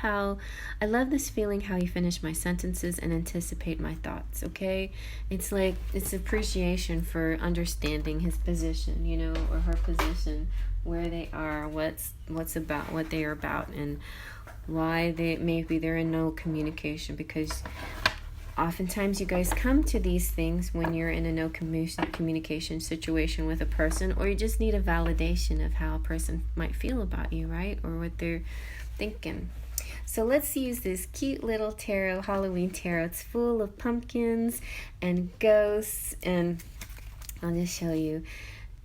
this feeling how you finish my sentences and anticipate my thoughts, okay? It's like, it's appreciation for understanding his position, or her position, where they are, what they are about, and why they're in no communication, because oftentimes you guys come to these things when you're in a no communication situation with a person, or you just need a validation of how a person might feel about you, right? Or what they're thinking. So let's use this cute little tarot, Halloween tarot. It's full of pumpkins and ghosts, and I'll just show you,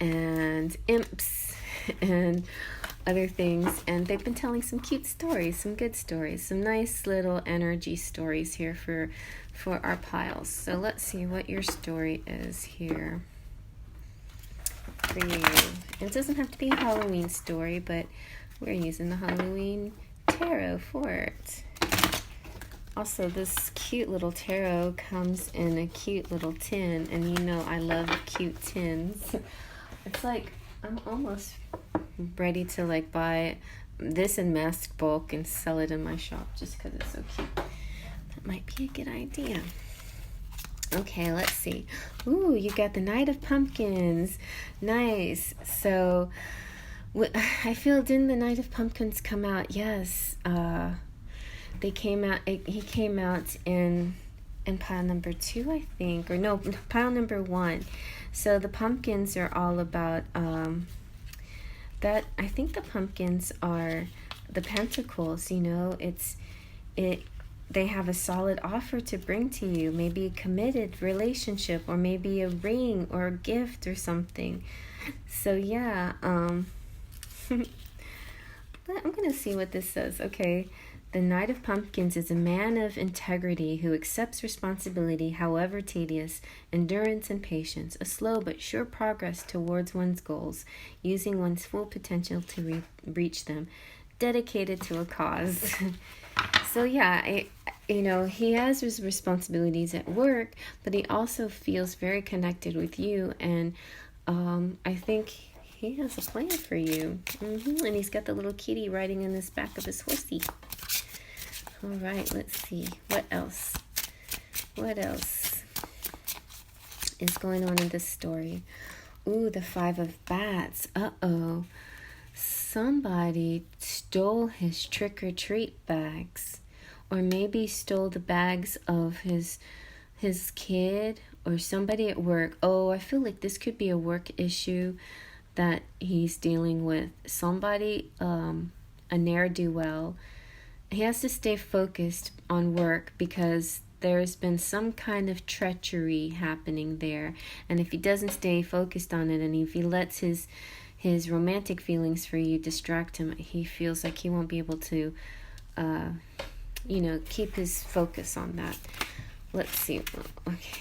and imps and other things. And they've been telling some cute stories, some good stories, some nice little energy stories here for our piles. So let's see what your story is here for you. It doesn't have to be a Halloween story, but we're using the Halloween tarot for it. Also, this cute little tarot comes in a cute little tin, and I love cute tins. It's like, I'm almost ready to buy this in mass bulk and sell it in my shop just because it's so cute. That might be a good idea. Okay, let's see. Ooh, you got the Knight of Pumpkins. Nice. So I feel, didn't the Knight of Pumpkins come out? Yes. They came out. He came out in pile number 2, I think, or no, pile number 1. So the pumpkins are all about that. I think the pumpkins are the pentacles. They have a solid offer to bring to you, maybe a committed relationship, or maybe a ring or a gift or something. So yeah, I'm gonna see what this says. Okay. The Knight of Pumpkins is a man of integrity who accepts responsibility, however tedious, endurance and patience, a slow but sure progress towards one's goals, using one's full potential to reach them, dedicated to a cause. So yeah, he has his responsibilities at work, but he also feels very connected with you, and I think he has a plan for you. And he's got the little kitty riding in the back of his horsey. All right, let's see. What else? What else is going on in this story? Ooh, the 5 of Bats. Uh-oh. Somebody stole his trick-or-treat bags. Or maybe stole the bags of his kid or somebody at work. Oh, I feel like this could be a work issue that he's dealing with. Somebody, a ne'er-do-well. He has to stay focused on work because there's been some kind of treachery happening there. And if he doesn't stay focused on it, and if he lets his romantic feelings for you distract him, he feels like he won't be able to, keep his focus on that. Let's see. Okay.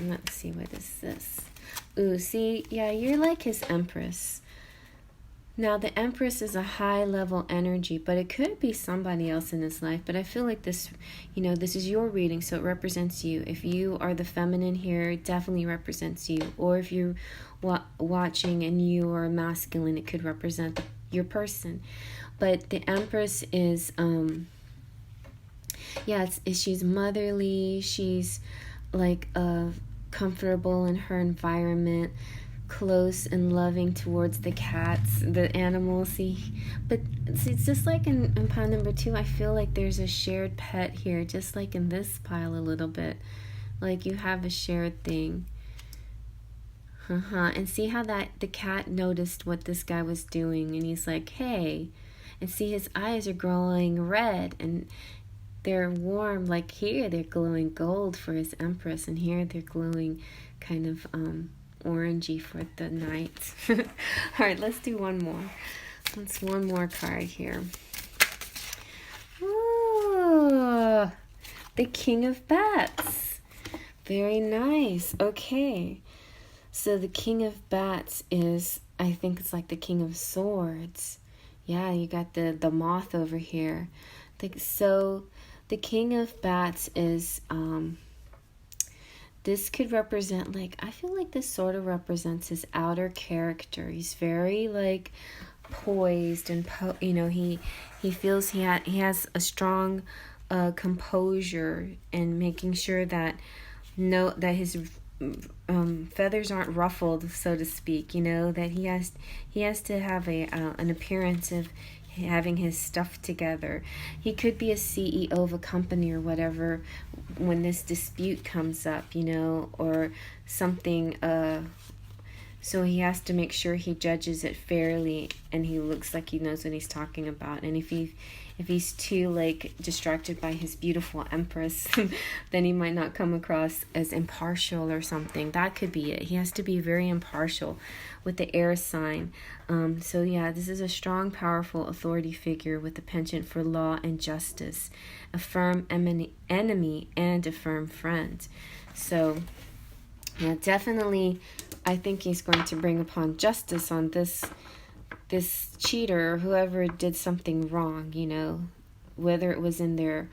Let's see, what is this? Ooh, see, yeah, you're like his Empress. Now, the Empress is a high-level energy, but it could be somebody else in his life. But I feel like this, this is your reading, so it represents you. If you are the feminine here, it definitely represents you. Or if you're watching and you are masculine, it could represent your person. But the Empress is, she's motherly. She's like comfortable in her environment, close and loving towards the cats, the animals. But it's just like in pile number 2, I feel like there's a shared pet here, just like in this pile a little bit. Like you have a shared thing. And see how the cat noticed what this guy was doing, and he's like, hey. And see, his eyes are glowing red, and they're warm. Like here, they're glowing gold for his Empress, and here they're glowing kind of orangey for the knight. All right, let's do one more. Let's one more card here. Ooh, the King of Bats. Very nice. Okay, so the King of Bats is, I think it's like the King of Swords. Yeah, you got the moth over here. So the King of Bats is this could represent, like, I feel like this sort of represents his outer character. He's very like poised and he feels he has a strong composure, and making sure that his feathers aren't ruffled, so to speak. That he has to have an appearance of having his stuff together. He could be a CEO of a company or whatever when this dispute comes up, or something. So he has to make sure he judges it fairly, and he looks like he knows what he's talking about. And if he's too like distracted by his beautiful Empress, then he might not come across as impartial or something. That could be it. He has to be very impartial with the air sign. So yeah, this is a strong, powerful authority figure with a penchant for law and justice, a firm enemy and a firm friend. So yeah, definitely, I think he's going to bring upon justice on this cheater, whoever did something wrong, whether it was in their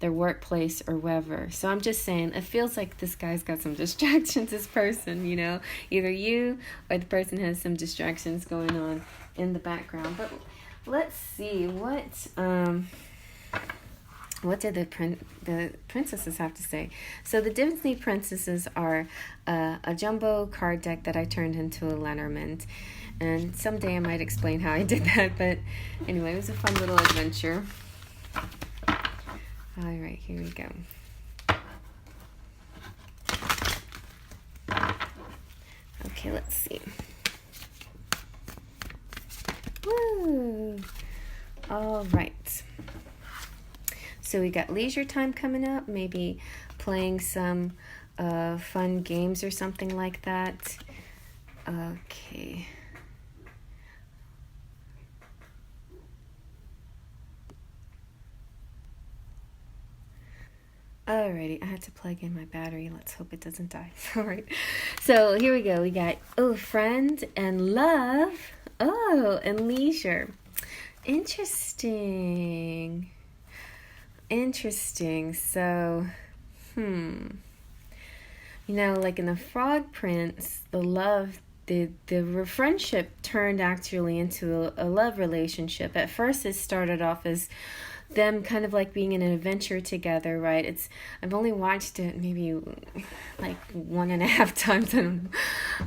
workplace or wherever. So I'm just saying, it feels like this guy's got some distractions, this person, either you or the person has some distractions going on in the background. But let's see, what did the princesses have to say? So the Disney princesses are a jumbo card deck that I turned into a Lenormand. And someday I might explain how I did that. But anyway, it was a fun little adventure. All right, here we go. Okay, let's see. Woo! All right. So we got leisure time coming up, maybe playing some fun games or something like that. Okay. Alrighty, I had to plug in my battery. Let's hope it doesn't die. All right. So here we go. We got, friend and love. And leisure. Interesting. So, like in the Frog Prince, the love, the friendship turned actually into a love relationship. At first, it started off as them kind of like being in an adventure together, right? I've only watched it maybe like 1.5 times, I don't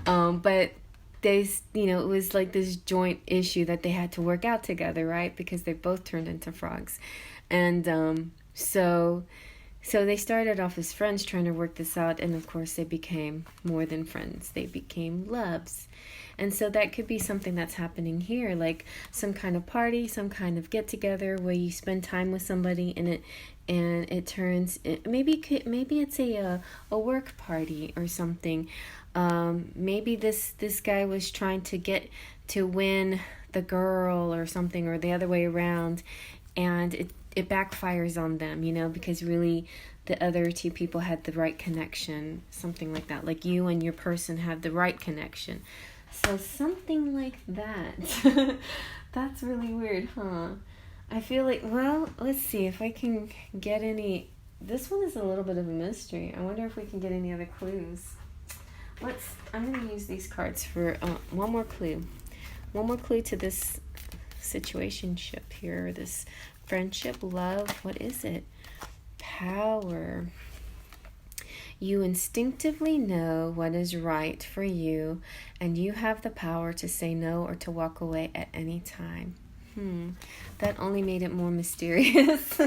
know. But they, it was like this joint issue that they had to work out together, right? Because they both turned into frogs. And so they started off as friends trying to work this out, and of course they became more than friends. They became loves. And so that could be something that's happening here, like some kind of party, some kind of get together where you spend time with somebody, and it turns, maybe it's a work party or something. Maybe this guy was trying to win the girl or something, or the other way around, and it backfires on them, because really the other two people had the right connection, something like that. Like you and your person have the right connection. So something like that. That's really weird, huh? I feel like, well, let's see if I can get any. This one is a little bit of a mystery. I wonder if we can get any other clues. I'm going to use these cards for one more clue. One more clue to this situationship here, this friendship, love. What is it? Power. You instinctively know what is right for you, and you have the power to say no or to walk away at any time. That only made it more mysterious.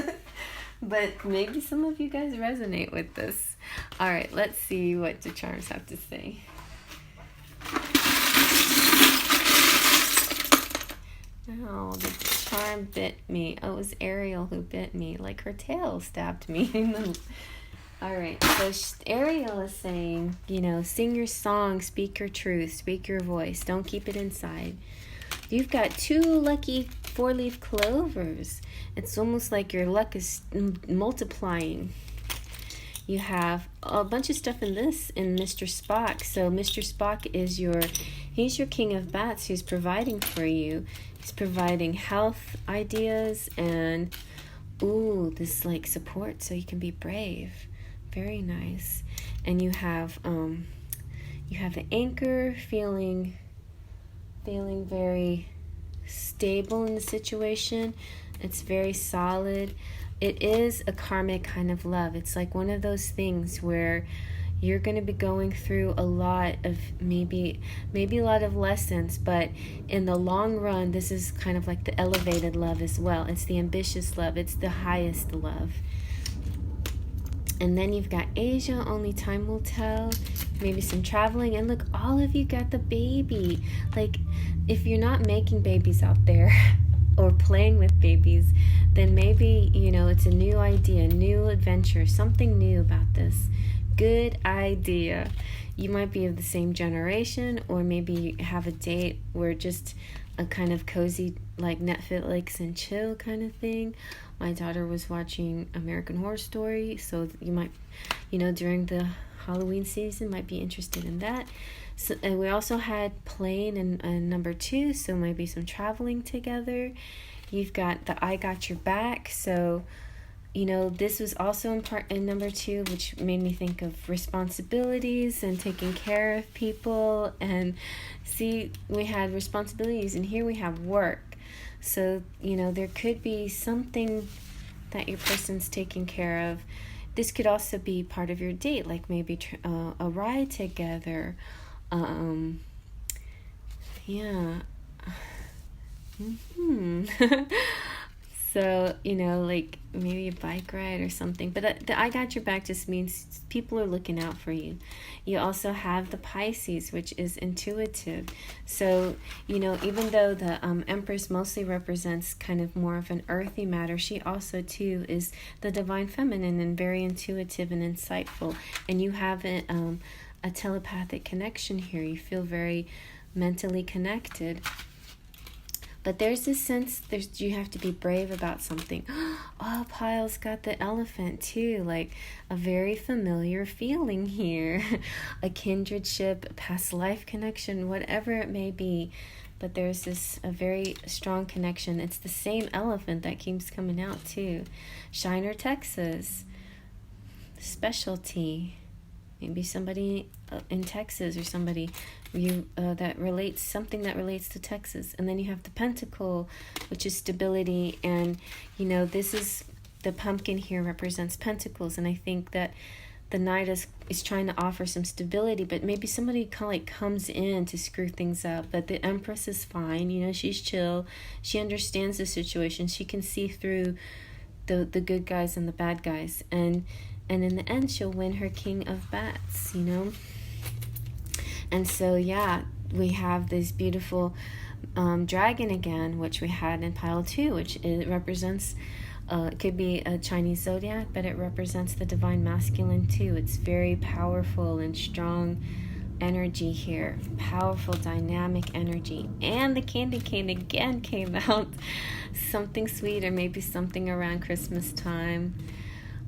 But maybe some of you guys resonate with this. All right, let's see what the charms have to say. Oh, the charm bit me. Oh, it was Ariel who bit me. Like her tail stabbed me. All right, so Ariel is saying, sing your song, speak your truth, speak your voice. Don't keep it inside. You've got 2 lucky 4-leaf clovers. It's almost like your luck is multiplying. You have a bunch of stuff in Mr. Spock. So Mr. Spock is he's your king of bats who's providing for you. He's providing health ideas and, this like support so you can be brave. Very nice. And you have the anchor feeling very stable in the situation. It's very solid. It is a karmic kind of love. It's like one of those things where you're going to be going through a lot of maybe a lot of lessons, but in the long run, this is kind of like the elevated love as well. It's the ambitious love. It's the highest love. And then you've got Asia, only time will tell. Maybe some traveling. And look, all of you got the baby. Like, if you're not making babies out there or playing with babies, then maybe, it's a new idea, new adventure, something new about this. Good idea. You might be of the same generation, or maybe you have a date where just a kind of cozy, like Netflix and chill kind of thing. My daughter was watching American Horror Story, so you might, during the Halloween season, might be interested in that. So, and we also had plane and number 2, so maybe some traveling together. You've got the I got your back, so, this was also in number 2, which made me think of responsibilities and taking care of people. And see, we had responsibilities, and here we have work. So, there could be something that your person's taking care of. This could also be part of your date, like maybe a ride together. Yeah. So, like maybe a bike ride or something. But the I got your back just means people are looking out for you. You also have the Pisces, which is intuitive. So, even though the Empress mostly represents kind of more of an earthy matter, she also, too, is the divine feminine and very intuitive and insightful. And you have a telepathic connection here. You feel very mentally connected. But there's this sense you have to be brave about something. Oh, Pile's got the elephant too, like a very familiar feeling here. A kindredship, a past life connection, whatever it may be. But there's a very strong connection. It's the same elephant that keeps coming out too. Shiner, Texas. Specialty. Maybe somebody in Texas or somebody that relates to Texas. And then you have the Pentacle, which is stability. And, this is the pumpkin here represents Pentacles. And I think that the Knight is trying to offer some stability, but maybe somebody comes in to screw things up. But the Empress is fine. She's chill. She understands the situation. She can see through the good guys and the bad guys. And in the end, she'll win her King of Bats, And so, yeah, we have this beautiful dragon again, which we had in pile 2, which it represents, it could be a Chinese zodiac, but it represents the divine masculine too. It's very powerful and strong, energy here. Powerful, dynamic energy. And the candy cane again came out. Something sweet, or maybe something around Christmas time.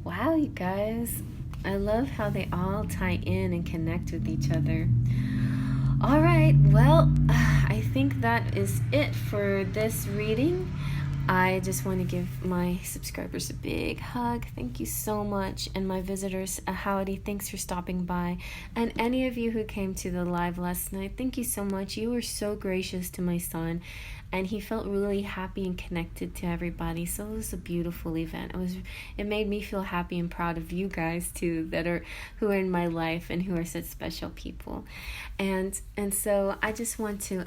Wow, you guys. I love how they all tie in and connect with each other. All right, well, I think that is it for this reading. I just want to give my subscribers a big hug. Thank you so much. And my visitors, a howdy. Thanks for stopping by. And any of you who came to the live last night, thank you so much. You were so gracious to my son, and he felt really happy and connected to everybody. So it was a beautiful event. It made me feel happy and proud of you guys too, who are in my life and who are such special people. And so I just want to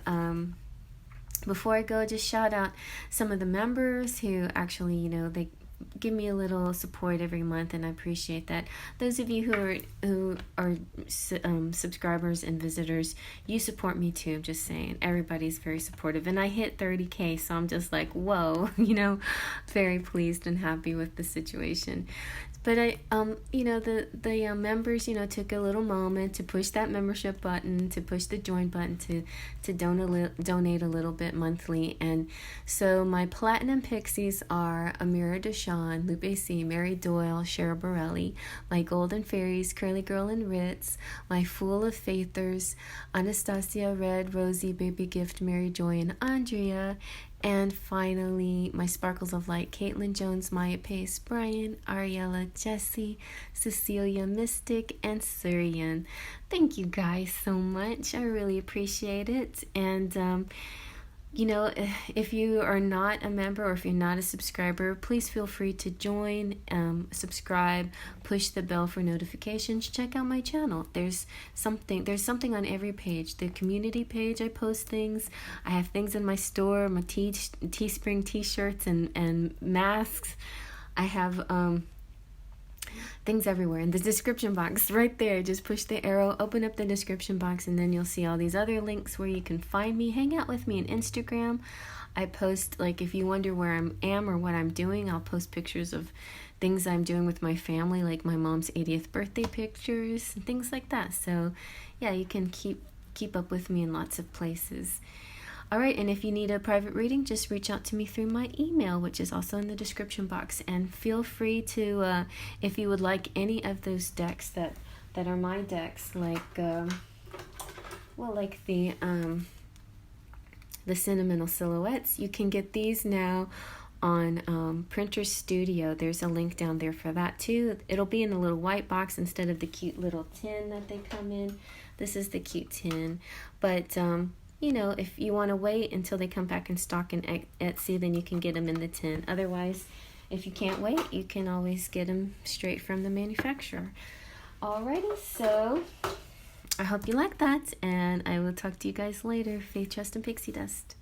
before I go, just shout out some of the members who actually, they give me a little support every month, and I appreciate that. Those of you who are subscribers and visitors, you support me too. I'm just saying, everybody's very supportive, and I hit 30K, so I'm just like, whoa, very pleased and happy with the situation. But the members, took a little moment to push that membership button, to push the join button, to donate a little bit monthly. And so my platinum pixies are Amira Deshawn, Lupe C, Mary Doyle, Cheryl Borelli. My golden fairies, Curly Girl and Ritz. My fool of faithers, Anastasia, Red, Rosie, Baby Gift, Mary Joy, and Andrea. And finally, my sparkles of light, Caitlin Jones, Maya Pace, Brian, Ariella, Jessie, Cecilia, Mystic, and Surian. Thank you guys so much. I really appreciate it. And, if you are not a member or if you're not a subscriber, please feel free to join, subscribe, push the bell for notifications, check out my channel. There's something on every page. The community page, I post things. I have things in my store, my Teespring t-shirts and masks. I have things everywhere. In the description box right there, just push the arrow, open up the description box, and then you'll see all these other links where you can find me. Hang out with me on Instagram. I post, if you wonder where I am or what I'm doing, I'll post pictures of things I'm doing with my family, like my mom's 80th birthday pictures and things like that. So yeah, you can keep up with me in lots of places. All right, and if you need a private reading, just reach out to me through my email, which is also in the description box. And feel free to, if you would like any of those decks that are my decks, like the Sentimental Silhouettes, you can get these now on Printer Studio. There's a link down there for that too. It'll be in a little white box instead of the cute little tin that they come in. This is the cute tin, but if you want to wait until they come back in stock in Etsy, then you can get them in the tin. Otherwise, if you can't wait, you can always get them straight from the manufacturer. Alrighty, so I hope you like that, and I will talk to you guys later. Faith, trust, and pixie dust.